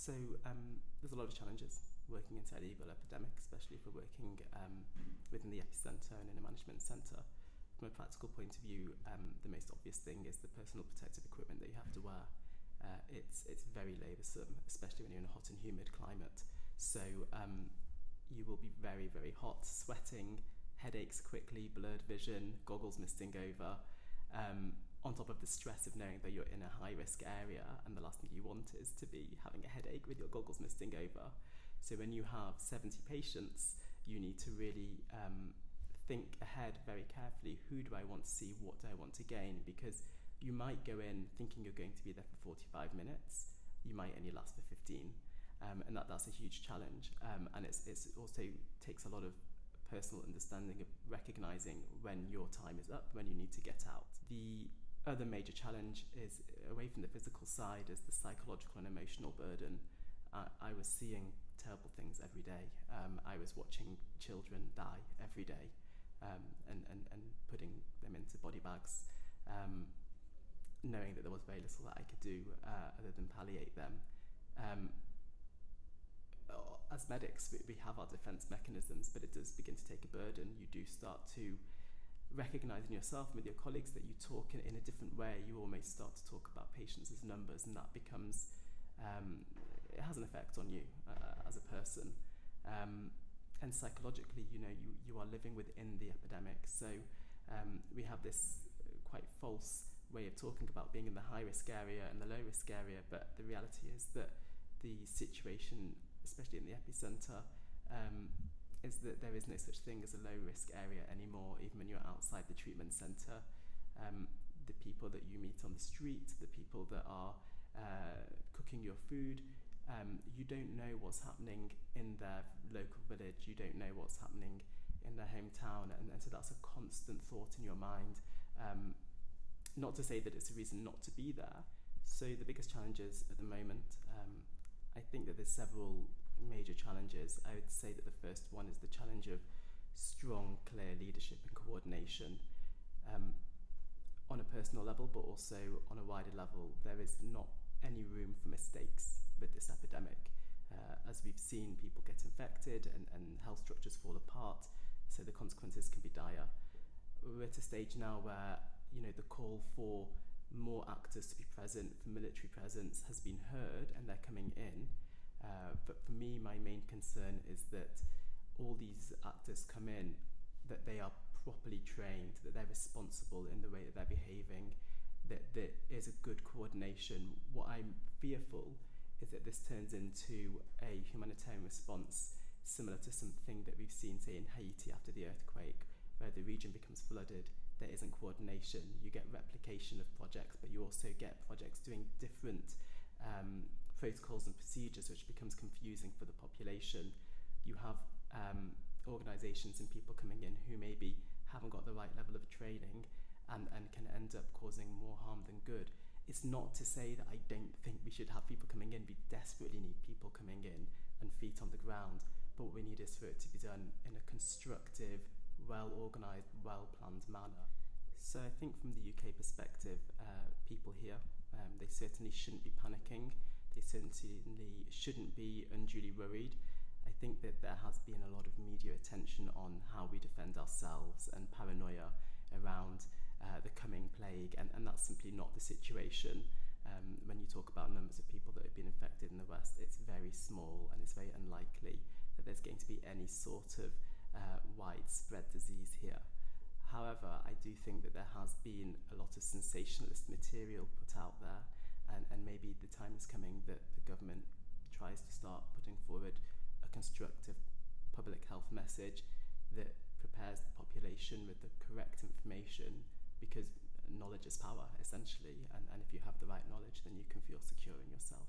There's a lot of challenges working inside the ebola epidemic, especially if we're working within the epicentre and in a management centre. From a practical point of view, the most obvious thing is the personal protective equipment that you have to wear. It's very laboursome, especially when you're in a hot and humid climate. So you will be very, very hot, sweating, headaches quickly, blurred vision, goggles misting over, on top of the stress of knowing that you're in a high-risk area, and the last thing you want is to be having a headache with your goggles misting over. So when you have 70 patients, you need to really think ahead very carefully. Who do I want to see? What do I want to gain? Because you might go in thinking you're going to be there for 45 minutes. You might only last for 15. And that's a huge challenge. And it's also takes a lot of personal understanding of recognizing when your time is up, when you need to get out. The other major challenge is, away from the physical side, is the psychological and emotional burden. I was seeing terrible things every day. I was watching children die every day, and putting them into body bags, knowing that there was very little that I could do other than palliate them. As medics, we have our defence mechanisms, but it does begin to take a burden. You do start to recognise in yourself and with your colleagues that you talk in a different way. You almost start to talk about patients as numbers, and that becomes, it has an effect on you as a person. And psychologically, you are living within the epidemic. So we have this quite false way of talking about being in the high-risk area and the low-risk area, but the reality is that the situation, especially in the epicentre, is that there is no such thing as a low-risk area anymore, even when you're outside the treatment centre. The people that you meet on the street, the people that are cooking your food, you don't know what's happening in their local village, you don't know what's happening in their hometown, and so that's a constant thought in your mind. Not to say that it's a reason not to be there. So the biggest challenges at the moment, I think that there's several major challenges. I would say that the first one is the challenge of strong, clear leadership and coordination. On a personal level, but also on a wider level, there is not any room for mistakes with this epidemic. As we've seen, people get infected and health structures fall apart, so the consequences can be dire. We're at a stage now where the call for more actors to be present, for military presence, has been heard, and they're coming in. But for me, my main concern is that all these actors come in, that they are properly trained, that they're responsible in the way that they're behaving, that there is a good coordination. What I'm fearful is that this turns into a humanitarian response similar to something that we've seen, say, in Haiti after the earthquake, where the region becomes flooded. There isn't coordination. You get replication of projects, but you also get projects doing different protocols and procedures, which becomes confusing for the population. You have organisations and people coming in who maybe haven't got the right level of training and can end up causing more harm than good. It's not to say that I don't think we should have people coming in. We desperately need people coming in and feet on the ground, but what we need is for it to be done in a constructive, well-organised, well-planned manner. So I think from the UK perspective, people here, they certainly shouldn't be panicking. They certainly shouldn't be unduly worried. I think that there has been a lot of media attention on how we defend ourselves and paranoia around the coming plague, and that's simply not the situation. When you talk about numbers of people that have been infected in the West, it's very small, and it's very unlikely that there's going to be any sort of widespread disease here. However, I do think that there has been a lot of sensationalist material put out there, and maybe the time is coming that the government tries to start putting forward a constructive public health message that prepares the population with the correct information, because knowledge is power, essentially, and if you have the right knowledge, then you can feel secure in yourself.